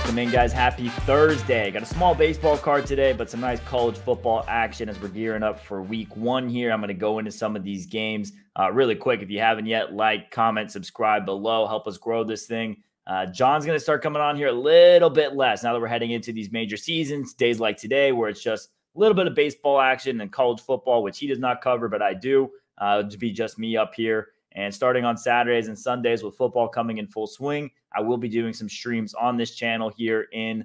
Welcome in, guys. Happy Thursday. Got a small baseball card today, but some nice college football action as we're gearing up for week 1 here. I'm going to go into some of these games really quick. If you haven't yet, like, comment, subscribe below. Help us grow this thing. John's going to start coming on here a little bit less now that we're heading into these major seasons. Days like today where it's just a little bit of baseball action and college football, which he does not cover, but I do. To be just me up here. And starting on Saturdays and Sundays with football coming in full swing, I will be doing some streams on this channel here in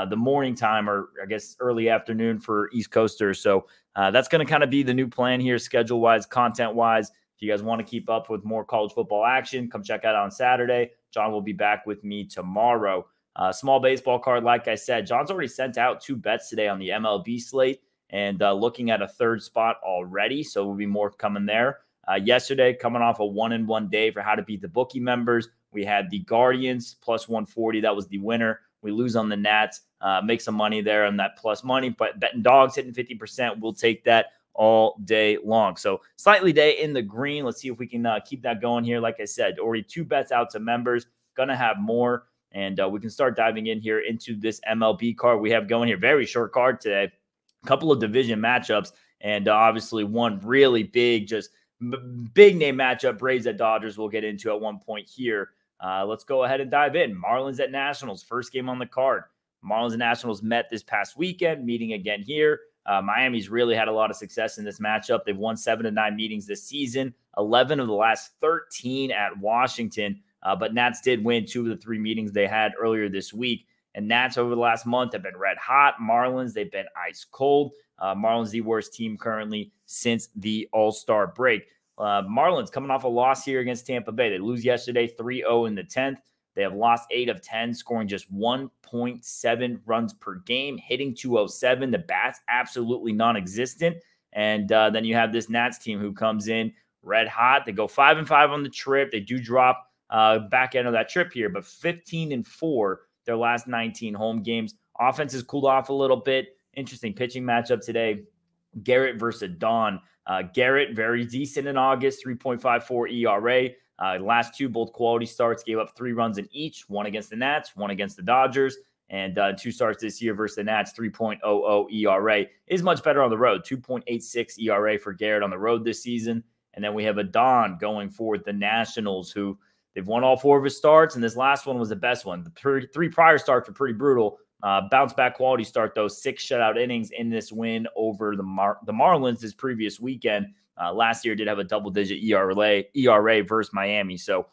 the morning time, or I guess early afternoon for East Coasters. So that's going to kind of be the new plan here, schedule-wise, content-wise. If you guys want to keep up with more college football action, come check out on Saturday. John will be back with me tomorrow. Small baseball card, like I said, John's already sent out 2 bets today on the MLB slate and looking at a 3rd spot already. So will be more coming there. Yesterday, coming off a 1-1 day for how to beat the Bookie members, we had the Guardians plus 140. That was the winner. We lose on the Nats, make some money there on that plus money, but betting dogs hitting 50%, we'll take that all day long. So slightly day in the green. Let's see if we can keep that going here. Like I said, already 2 bets out to members, gonna have more, and we can start diving in here into this MLB card we have going here. Very short card today, a couple of division matchups, and obviously one really big, just big name matchup, Braves at Dodgers, we'll get into at one point here. Let's go ahead and dive in. Marlins at Nationals, first game on the card. Marlins and Nationals met this past weekend, meeting again here. Miami's really had a lot of success in this matchup. They've won 7 of 9 meetings this season, 11 of the last 13 at Washington. But Nats did win 2 of the 3 meetings they had earlier this week. And Nats over the last month have been red hot. Marlins, they've been ice cold. Marlins, the worst team currently since the All-Star break. Marlins coming off a loss here against Tampa Bay. They lose yesterday 3-0 in the 10th. They have lost 8 of 10, scoring just 1.7 runs per game, hitting 207. The bat's absolutely non-existent. And then you have this Nats team who comes in red hot. They go 5-5 on the trip. They do drop back end of that trip here, but 15-4 their last 19 home games. Offense has cooled off a little bit. Interesting pitching matchup today. Garrett versus Dawn. Garrett, very decent in August, 3.54 ERA. Last 2, both quality starts, gave up 3 runs in each, 1 against the Nats, 1 against the Dodgers, and 2 starts this year versus the Nats, 3.00 ERA. Is much better on the road, 2.86 ERA for Garrett on the road this season. And then we have a Dawn going for the Nationals, who they've won all 4 of his starts, and this last one was the best one. The 3 prior starts were pretty brutal. Bounce back quality start, though, 6 shutout innings in this win over the Marlins this previous weekend. Last year did have a double-digit ERA versus Miami. So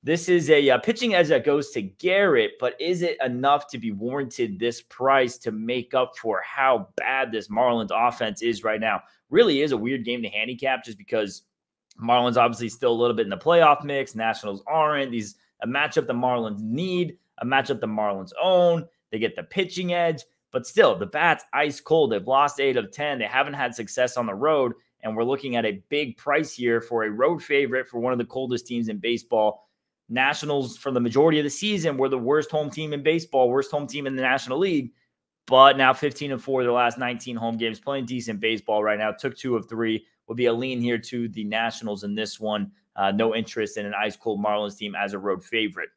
this is a pitching edge that goes to Garrett, but is it enough to be warranted this price to make up for how bad this Marlins offense is right now? Really is a weird game to handicap just because Marlins obviously still a little bit in the playoff mix. Nationals aren't. A matchup the Marlins need, a matchup the Marlins own. They get the pitching edge, but still, the bat's ice cold. They've lost 8 of 10. They haven't had success on the road, and we're looking at a big price here for a road favorite for one of the coldest teams in baseball. Nationals, for the majority of the season, were the worst home team in baseball, worst home team in the National League, but now 15-4 their last 19 home games, playing decent baseball right now. Took 2 of 3. Will be a lean here to the Nationals in this one. No interest in an ice-cold Marlins team as a road favorite.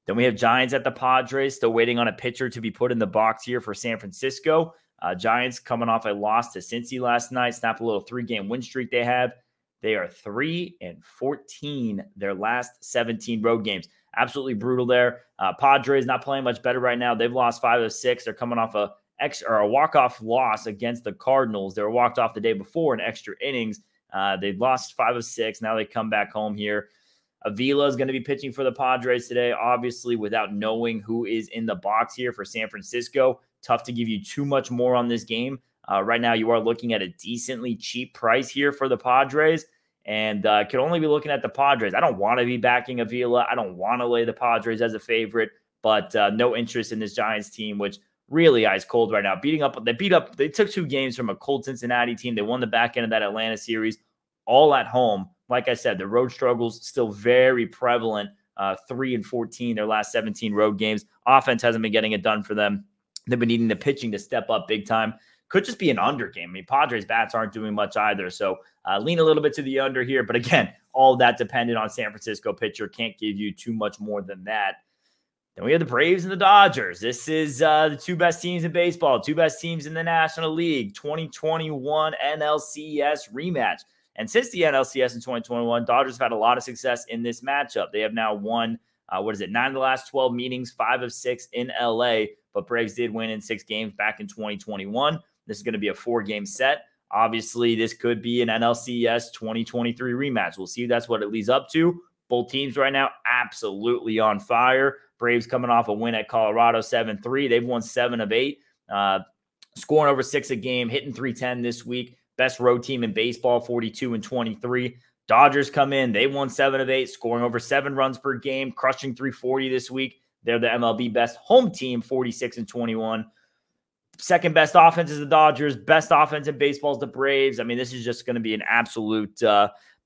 Then we have Giants at the Padres, still waiting on a pitcher to be put in the box here for San Francisco. Giants coming off a loss to Cincy last night, snap a little 3-game win streak they have. They are 3-14 their last 17 road games. Absolutely brutal there. Padres not playing much better right now. They've lost 5 of 6. They're coming off a walk-off loss against the Cardinals. They were walked off the day before in extra innings. They lost 5 of 6. Now they come back home here. Avila is going to be pitching for the Padres today, obviously, without knowing who is in the box here for San Francisco. Tough to give you too much more on this game. Right now, you are looking at a decently cheap price here for the Padres, and could only be looking at the Padres. I don't want to be backing Avila. I don't want to lay the Padres as a favorite, but no interest in this Giants team, which really ice cold right now. They took 2 games from a cold Cincinnati team. They won the back end of that Atlanta series all at home. Like I said, the road struggles still very prevalent. 3-14 their last 17 road games. Offense hasn't been getting it done for them. They've been needing the pitching to step up big time. Could just be an under game. I mean, Padres bats aren't doing much either. So lean a little bit to the under here. But again, all that dependent on San Francisco pitcher. Can't give you too much more than that. Then we have the Braves and the Dodgers. This is the two best teams in baseball, two best teams in the National League, 2021 NLCS rematch. And since the NLCS in 2021, Dodgers have had a lot of success in this matchup. They have now won, 9 of the last 12 meetings, 5 of 6 in LA. But Braves did win in 6 games back in 2021. This is going to be a 4-game set. Obviously, this could be an NLCS 2023 rematch. We'll see if that's what it leads up to. Both teams right now absolutely on fire. Braves coming off a win at Colorado 7-3. They've won 7 of 8, scoring over 6 a game, hitting .310 this week. Best road team in baseball, 42-23. Dodgers come in. They won 7 of 8, scoring over 7 runs per game, crushing .340 this week. They're the MLB best home team, 46-21. Second best offense is the Dodgers. Best offense in baseball is the Braves. I mean, this is just going to be an absolute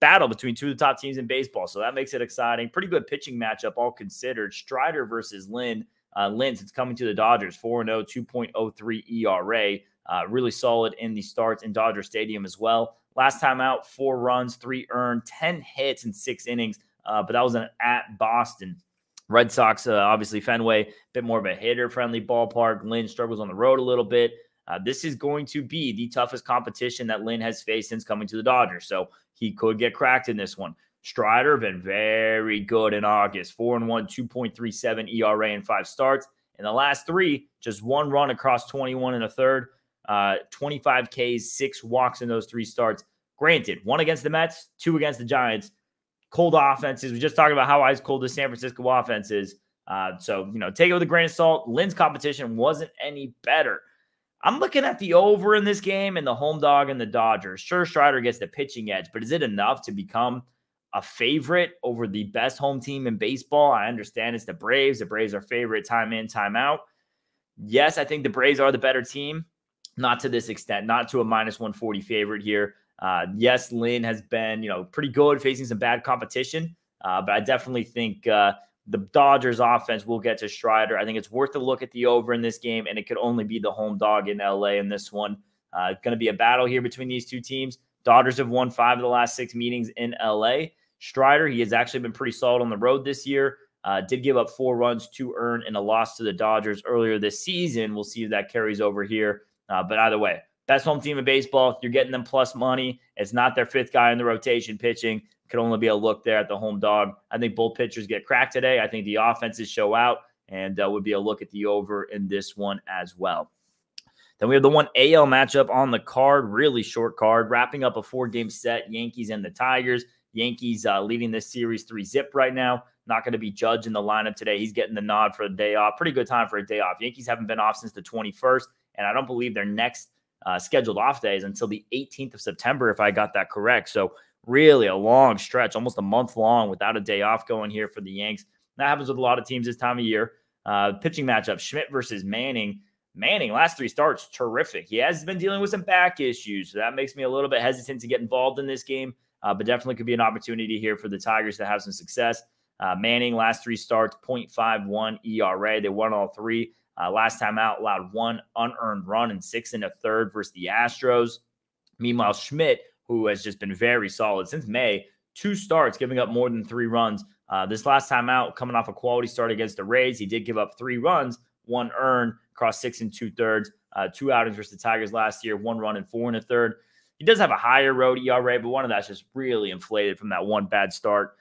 battle between two of the top teams in baseball. So that makes it exciting. Pretty good pitching matchup, all considered. Strider versus Lynn. Lynn, since coming to the Dodgers, 4-0, 2.03 ERA. Really solid in the starts in Dodger Stadium as well. Last time out, 4 runs, 3 earned, 10 hits in 6 innings. But that was at Boston. Red Sox, obviously Fenway, a bit more of a hitter-friendly ballpark. Lynn struggles on the road a little bit. This is going to be the toughest competition that Lynn has faced since coming to the Dodgers, so he could get cracked in this one. Strider been very good in August. 4-1, 2.37 ERA in 5 starts. In the last 3, just 1 run across 21 and a third, 25 Ks, 6 walks in those 3 starts. Granted, 1 against the Mets, 2 against the Giants. Cold offenses. We just talked about how ice cold the San Francisco offense is. So, take it with a grain of salt. Lynn's competition wasn't any better. I'm looking at the over in this game and the home dog and the Dodgers. Sure, Strider gets the pitching edge, but is it enough to become a favorite over the best home team in baseball? I understand it's the Braves. The Braves are favorite time in, time out. Yes, I think the Braves are the better team. Not to this extent, not to a -140 favorite here. Yes, Lynn has been, pretty good facing some bad competition, but I definitely think the Dodgers offense will get to Strider. I think it's worth a look at the over in this game, and it could only be the home dog in LA in this one. Going to be a battle here between these two teams. Dodgers have won 5 of the last 6 meetings in LA. Strider, he has actually been pretty solid on the road this year. Did give up 4 runs, 2 earned, and a loss to the Dodgers earlier this season. We'll see if that carries over here. But either way, best home team in baseball. You're getting them plus money. It's not their 5th guy in the rotation pitching. Could only be a look there at the home dog. I think both pitchers get cracked today. I think the offenses show out, and would be a look at the over in this one as well. Then we have the one AL matchup on the card, really short card, wrapping up a 4-game set, Yankees and the Tigers. Yankees leading this series 3-0 right now. Not going to be Judge in the lineup today. He's getting the nod for a day off. Pretty good time for a day off. Yankees haven't been off since the 21st, and I don't believe their next scheduled off day is until the 18th of September, if I got that correct. So really a long stretch, almost a month long without a day off going here for the Yanks. That happens with a lot of teams this time of year. Pitching matchup, Schmidt versus Manning. Manning, last 3 starts, terrific. He has been dealing with some back issues, so that makes me a little bit hesitant to get involved in this game, but definitely could be an opportunity here for the Tigers to have some success. Manning, last 3 starts, .51 ERA. They won all 3. Last time out, allowed 1 unearned run and 6 1/3 versus the Astros. Meanwhile, Schmidt, who has just been very solid since May, 2 starts, giving up more than 3 runs. This last time out, coming off a quality start against the Rays, he did give up 3 runs, 1 earned, across 6 2/3. 2 outings versus the Tigers last year, 1 run and 4 1/3. He does have a higher road ERA, but one of that's just really inflated from that 1 bad start.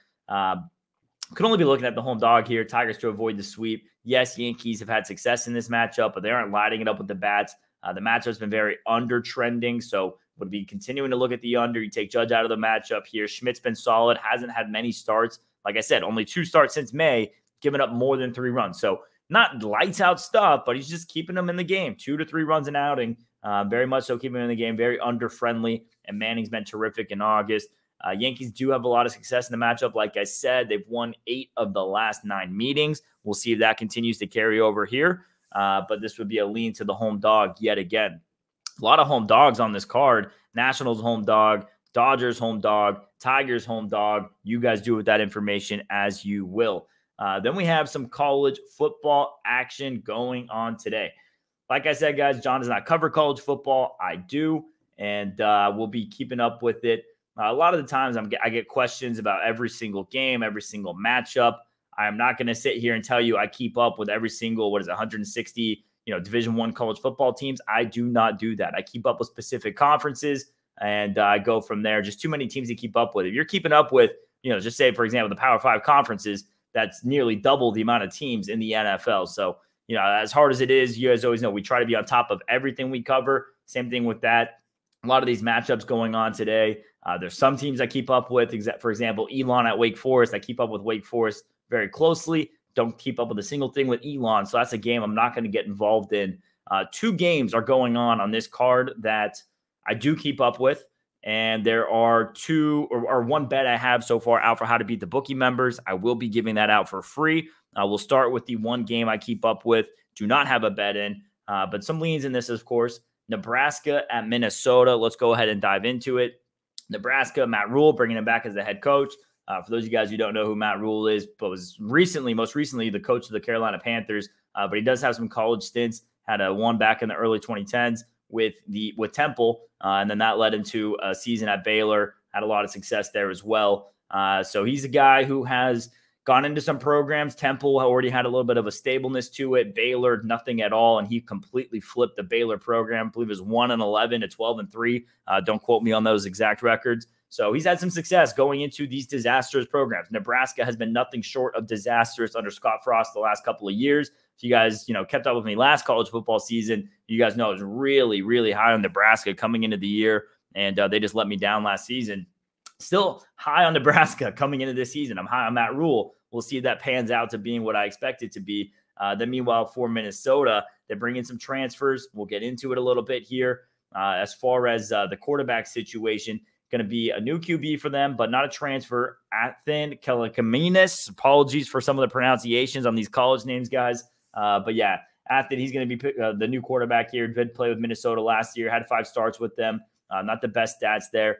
Could only be looking at the home dog here. Tigers to avoid the sweep. Yes, Yankees have had success in this matchup, but they aren't lighting it up with the bats. The matchup's been very under-trending, so would be continuing to look at the under. You take Judge out of the matchup here. Schmidt's been solid, hasn't had many starts. Like I said, only 2 starts since May, giving up more than 3 runs. So not lights-out stuff, but he's just keeping them in the game. 2 to 3 runs an outing. Very much so keeping them in the game, very under-friendly, and Manning's been terrific in August. Yankees do have a lot of success in the matchup. Like I said, they've won 8 of the last 9 meetings. We'll see if that continues to carry over here. But this would be a lean to the home dog yet again. A lot of home dogs on this card. Nationals home dog, Dodgers home dog, Tigers home dog. You guys do with that information as you will. Then we have some college football action going on today. Like I said, guys, John does not cover college football. I do, and we'll be keeping up with it. A lot of the times I get questions about every single game, every single matchup. I'm not going to sit here and tell you I keep up with every single, 160, Division I college football teams. I do not do that. I keep up with specific conferences, and I go from there. Just too many teams to keep up with. If you're keeping up with, just say, for example, the Power 5 conferences, that's nearly double the amount of teams in the NFL. So, as hard as it is, you guys always know we try to be on top of everything we cover. Same thing with that. A lot of these matchups going on today. There's some teams I keep up with. For example, Elon at Wake Forest. I keep up with Wake Forest very closely. Don't keep up with a single thing with Elon. So that's a game I'm not going to get involved in. 2 games are going on this card that I do keep up with. And there are 2 or 1 bet I have so far out for how to beat the Bookie members. I will be giving that out for free. We'll start with the 1 game I keep up with. Do not have a bet in, but some leans in this, of course. Nebraska at Minnesota. Let's go ahead and dive into it. Nebraska, Matt Rule, bringing him back as the head coach. For those of you guys who don't know who Matt Rule is, but was most recently the coach of the Carolina Panthers. But he does have some college stints. Had one back in the early 2010s with Temple, and then that led him to a season at Baylor. Had a lot of success there as well. So he's a guy who has gone into some programs. Temple already had a little bit of a stableness to it. Baylor, nothing at all, and he completely flipped the Baylor program. I believe it was 1-11 to 12-3. Don't quote me on those exact records. So he's had some success going into these disastrous programs. Nebraska has been nothing short of disastrous under Scott Frost the last couple of years. If you guys, kept up with me last college football season, you guys know I was really, really high on Nebraska coming into the year, and they just let me down last season. Still high on Nebraska coming into this season. I'm high on Matt Rule. We'll see if that pans out to being what I expect it to be. Then meanwhile, for Minnesota, they bring in some transfers. We'll get into it a little bit here. As far as the quarterback situation, going to be a new QB for them, but not a transfer. Athan Kelakaminis. Apologies for some of the pronunciations on these college names, guys. But yeah, Athan, he's going to be the new quarterback here. Did play with Minnesota last year. Had 5 starts with them. Not the best stats there.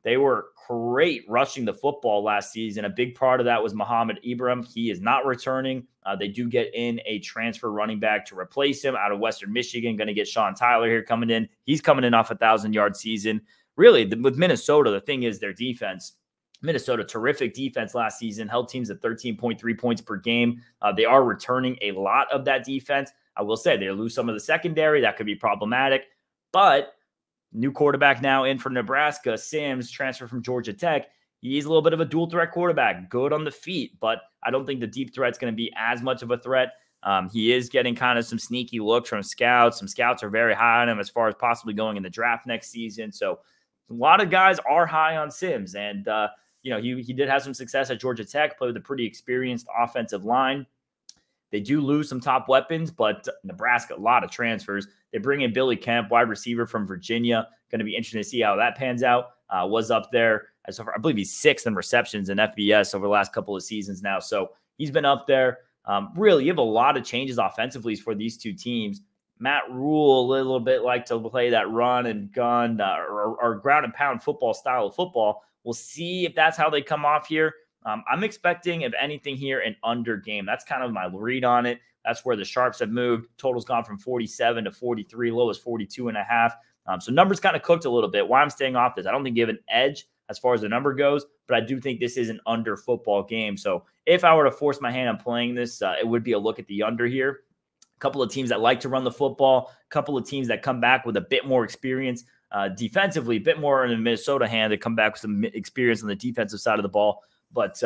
They were great rushing the football last season. A big part of that was Muhammad Ibrahim. He is not returning. They do get in a transfer running back to replace him out of Western Michigan. Going to get Sean Tyler here coming in. He's coming in off a 1,000-yard season. Really, with Minnesota, the thing is their defense. Minnesota, terrific defense last season, held teams at 13.3 points per game. They are returning a lot of that defense. I will say they lose some of the secondary. That could be problematic. But new quarterback now in for Nebraska, Sims, transfer from Georgia Tech. He's a little bit of a dual threat quarterback, good on the feet, but I don't think the deep threat's going to be as much of a threat. He is getting kind of some sneaky looks from scouts. Some scouts are very high on him as far as possibly going in the draft next season. So a lot of guys are high on Sims, and he did have some success at Georgia Tech, played with a pretty experienced offensive line. They do lose some top weapons, but Nebraska, a lot of transfers. They bring in Billy Kemp, wide receiver from Virginia. Going to be interesting to see how that pans out. Was up there. I believe he's 6th in receptions in FBS over the last couple of seasons now. So he's been up there. Really, you have a lot of changes offensively for these two teams. Matt Rule, a little bit like to play that run and gun or ground and pound football style of football. We'll see if that's how they come off here. I'm expecting, if anything here, an under game. That's kind of my read on it. That's where the sharps have moved. Total's gone from 47 to 43, low as 42.5. So numbers kind of cooked a little bit. Why I'm staying off this, I don't think you have an edge as far as the number goes, but I do think this is an under football game. So if I were to force my hand on playing this, it would be a look at the under here. A couple of teams that like to run the football, a couple of teams that come back with a bit more experience defensively, a bit more in the Minnesota hand. They come back with some experience on the defensive side of the ball. But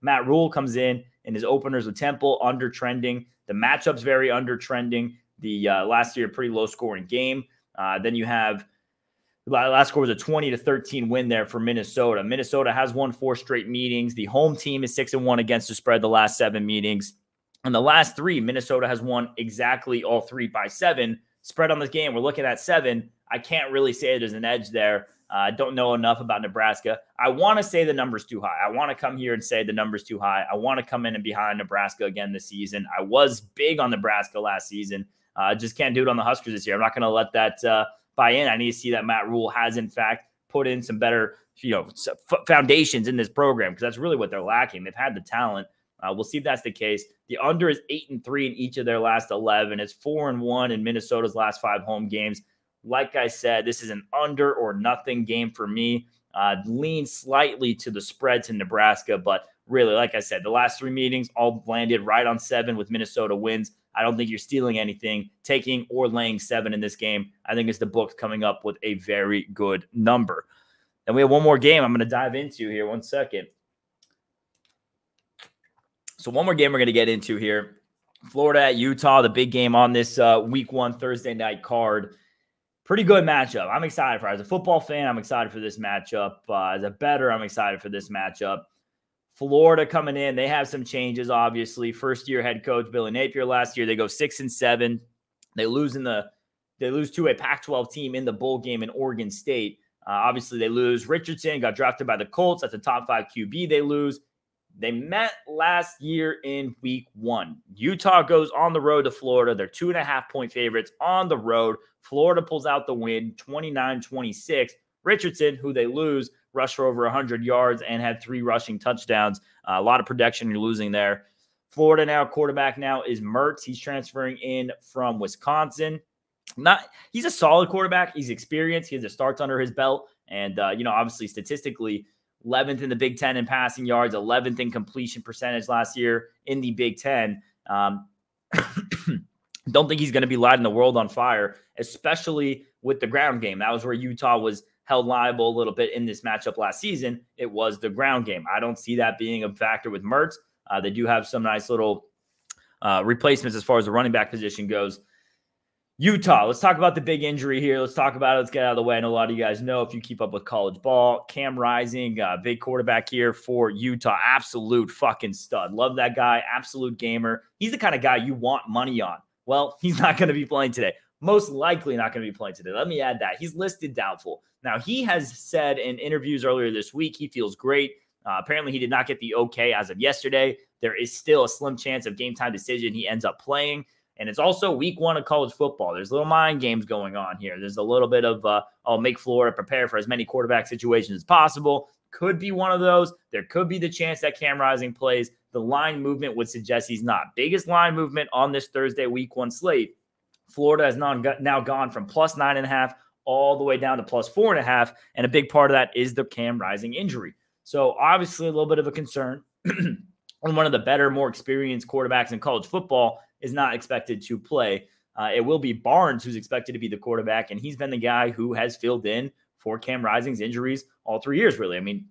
Matt Rule comes in his openers with Temple, under trending. The matchup's very under trending. The last year, pretty low scoring game. Then you have last score was a 20-13 win there for Minnesota. Minnesota has won 4 straight meetings. The home team is 6-1 against the spread the last 7 meetings. And the last 3, Minnesota has won exactly all 3 by 7. Spread on this game, we're looking at 7. I can't really say there's an edge there. I don't know enough about Nebraska. I want to say the number's too high. I want to come here and say the number's too high. I want to come in and be high on Nebraska again this season. I was big on Nebraska last season. Just can't do it on the Huskers this year. I'm not going to let that buy in. I need to see that Matt Rule has, in fact, put in some better foundations in this program, because that's really what they're lacking. They've had the talent. We'll see if that's the case. The under is 8-3 in each of their last 11. It's 4-1 in Minnesota's last 5 home games. Like I said, this is an under or nothing game for me. Lean slightly to the spread to Nebraska, but really, like I said, the last 3 meetings all landed right on 7 with Minnesota wins. I don't think you're stealing anything, taking or laying 7 in this game. I think it's the books coming up with a very good number. And we have one more game I'm going to dive into here. One second. So one more game we're going to get into here. Florida at Utah, the big game on this week 1 Thursday night card. Pretty good matchup. I'm excited for it. As a football fan, I'm excited for this matchup. As a bettor, I'm excited for this matchup. Florida coming in, they have some changes, obviously. First-year head coach Billy Napier last year. They go 6-7. They lose to a Pac-12 team in the bowl game in Oregon State. Obviously, they lose. Richardson got drafted by the Colts. That's a top 5 QB they lose. They met last year in week 1. Utah goes on the road to Florida. They're 2.5-point favorites on the road. Florida pulls out the win, 29-26. Richardson, who they lose, rushed for over 100 yards and had 3 rushing touchdowns. A lot of production you're losing there. Florida now, quarterback now is Mertz. He's transferring in from Wisconsin. He's a solid quarterback. He's experienced. He has the starts under his belt. And, obviously statistically, 11th in the Big Ten in passing yards, 11th in completion percentage last year in the Big Ten. Don't think he's going to be lighting the world on fire, especially with the ground game. That was where Utah was held liable a little bit in this matchup last season. It was the ground game. I don't see that being a factor with Mertz. They do have some nice little replacements as far as the running back position goes. Utah, let's talk about the big injury here. Let's talk about it. Let's get out of the way. I know a lot of you guys know if you keep up with college ball. Cam Rising, big quarterback here for Utah. Absolute fucking stud. Love that guy. Absolute gamer. He's the kind of guy you want money on. Well, he's not going to be playing today. Most likely not going to be playing today. Let me add that. He's listed doubtful. Now, he has said in interviews earlier this week he feels great. Apparently, he did not get the okay as of yesterday. There is still a slim chance of game time decision he ends up playing. And it's also week 1 of college football. There's little mind games going on here. There's a little bit of, I'll make Florida prepare for as many quarterback situations as possible. Could be one of those. There could be the chance that Cam Rising plays. The line movement would suggest he's not. Biggest line movement on this Thursday week 1 slate. Florida has now gone from plus 9.5 all the way down to plus 4.5. And a big part of that is the Cam Rising injury. So obviously a little bit of a concern. One of the better, more experienced quarterbacks in college football is not expected to play. It will be Barnes who's expected to be the quarterback, and he's been the guy who has filled in for Cam Rising's injuries all 3 years, really. I mean,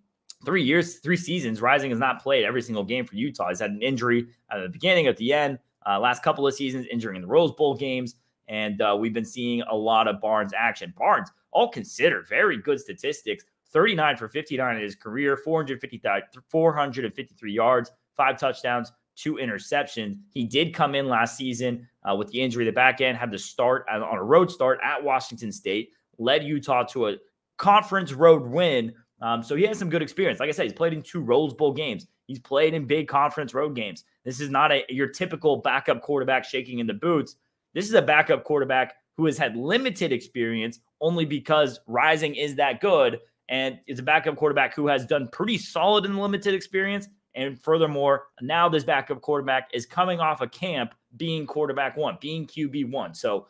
3 years, 3 seasons, Rising has not played every single game for Utah. He's had an injury at the beginning, at the end, last couple of seasons, injuring in the Rose Bowl games, and we've been seeing a lot of Barnes action. Barnes, all considered, very good statistics, 39 for 59 in his career, 453 yards, 5 touchdowns, 2 interceptions. He did come in last season with the injury at the back end, had to start on a road start at Washington State, led Utah to a conference road win. So he has some good experience. Like I said, he's played in 2 Rose Bowl games. He's played in big conference road games. This is not your typical backup quarterback shaking in the boots. This is a backup quarterback who has had limited experience only because Rising is that good. And it's a backup quarterback who has done pretty solid in limited experience. And furthermore, now this backup quarterback is coming off a camp being quarterback 1, being QB1. So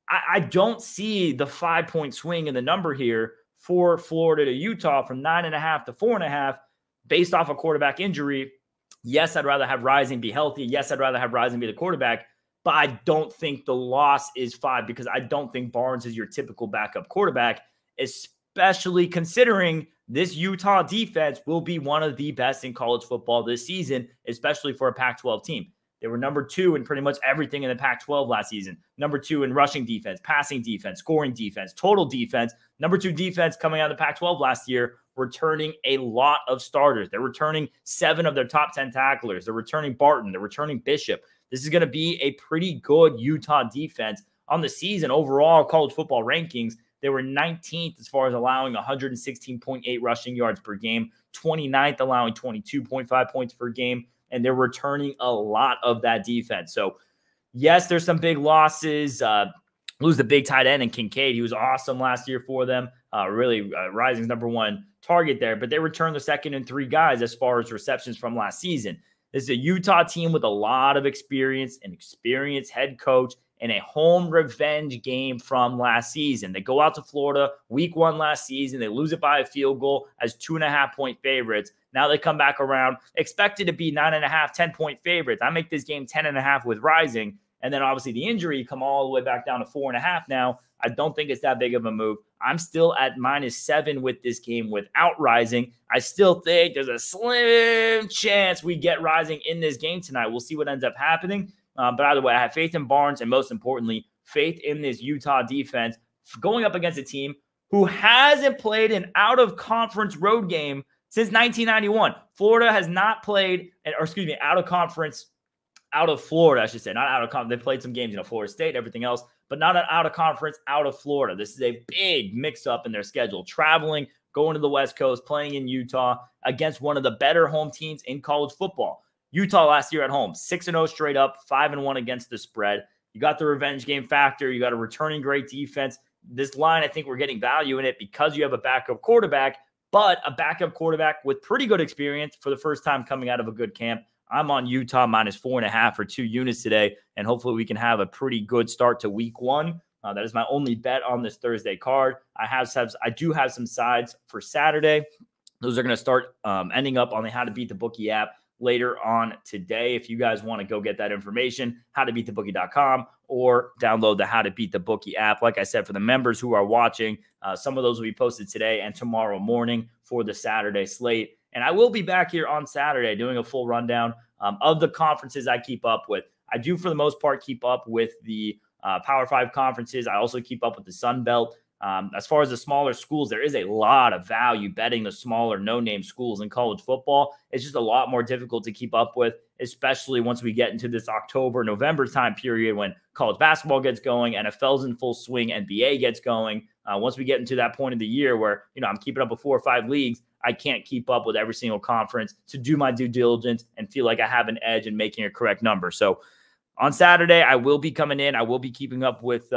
I don't see the 5-point swing in the number here for Florida to Utah from 9.5 to 4.5 based off a quarterback injury. Yes, I'd rather have Rising be healthy. Yes, I'd rather have Rising be the quarterback. But I don't think the loss is 5 because I don't think Barnes is your typical backup quarterback, especially considering this Utah defense will be one of the best in college football this season, especially for a Pac-12 team. They were number 2 in pretty much everything in the Pac-12 last season. Number 2 in rushing defense, passing defense, scoring defense, total defense. Number 2 defense coming out of the Pac-12 last year, returning a lot of starters. They're returning 7 of their top 10 tacklers. They're returning Barton. They're returning Bishop. This is going to be a pretty good Utah defense on the season. Overall, college football rankings, they were 19th as far as allowing 116.8 rushing yards per game, 29th allowing 22.5 points per game, and they're returning a lot of that defense. So, yes, there's some big losses. Lose the big tight end in Kincaid. He was awesome last year for them. Rising's number 1 target there, but they returned the 2nd and 3 guys as far as receptions from last season. This is a Utah team with a lot of experience, an experienced head coach, and a home revenge game from last season. They go out to Florida week 1 last season. They lose it by a field goal as 2.5-point favorites. Now they come back around, expected to be 9.5, 10-point favorites. I make this game 10.5 with Rising. And then obviously the injury come all the way back down to 4.5 now. I don't think it's that big of a move. I'm still at -7 with this game without Rising. I still think there's a slim chance we get Rising in this game tonight. We'll see what ends up happening. But either way, I have faith in Barnes and most importantly, faith in this Utah defense going up against a team who hasn't played an out-of-conference road game since 1991. Florida has not played, out of Florida, I should say, not out of conference. They played some games, Florida State, everything else, but not an out of conference, out of Florida. This is a big mix-up in their schedule. Traveling, going to the West Coast, playing in Utah against one of the better home teams in college football. Utah last year at home, 6-0 straight up, 5-1 against the spread. You got the revenge game factor. You got a returning great defense. This line, I think we're getting value in it because you have a backup quarterback, but a backup quarterback with pretty good experience for the first time coming out of a good camp. I'm on Utah -4.5 or 2 units today, and hopefully we can have a pretty good start to week 1. That is my only bet on this Thursday card. I do have some sides for Saturday. Those are going to start ending up on the How to Beat the Bookie app later on today. If you guys want to go get that information, howtobeatthebookie.com or download the How to Beat the Bookie app. Like I said, for the members who are watching, some of those will be posted today and tomorrow morning for the Saturday slate. And I will be back here on Saturday doing a full rundown of the conferences I keep up with. I do, for the most part, keep up with the Power 5 conferences. I also keep up with the Sun Belt. As far as the smaller schools, there is a lot of value betting the smaller no-name schools in college football. It's just a lot more difficult to keep up with, especially once we get into this October, November time period when college basketball gets going, NFL's in full swing, NBA gets going. Once we get into that point of the year where, I'm keeping up with 4 or 5 leagues, I can't keep up with every single conference to do my due diligence and feel like I have an edge in making a correct number. So on Saturday, I will be coming in. I will be keeping up with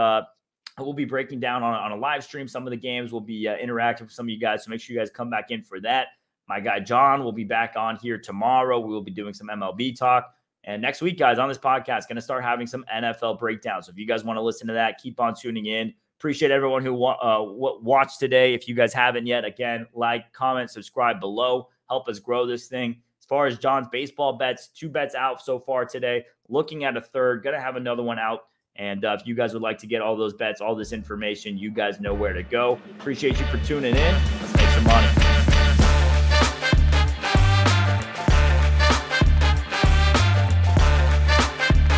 I will be breaking down on a live stream some of the games. We'll be interactive with some of you guys, so make sure you guys come back in for that. My guy John will be back on here tomorrow. We will be doing some MLB talk. And next week, guys, on this podcast, going to start having some NFL breakdowns. So if you guys want to listen to that, keep on tuning in. Appreciate everyone who watched today. If you guys haven't yet, again, like, comment, subscribe below. Help us grow this thing. As far as John's baseball bets, 2 bets out so far today. Looking at a third. Going to have another one out. And if you guys would like to get all those bets, all this information, you guys know where to go. Appreciate you for tuning in. Let's make some money.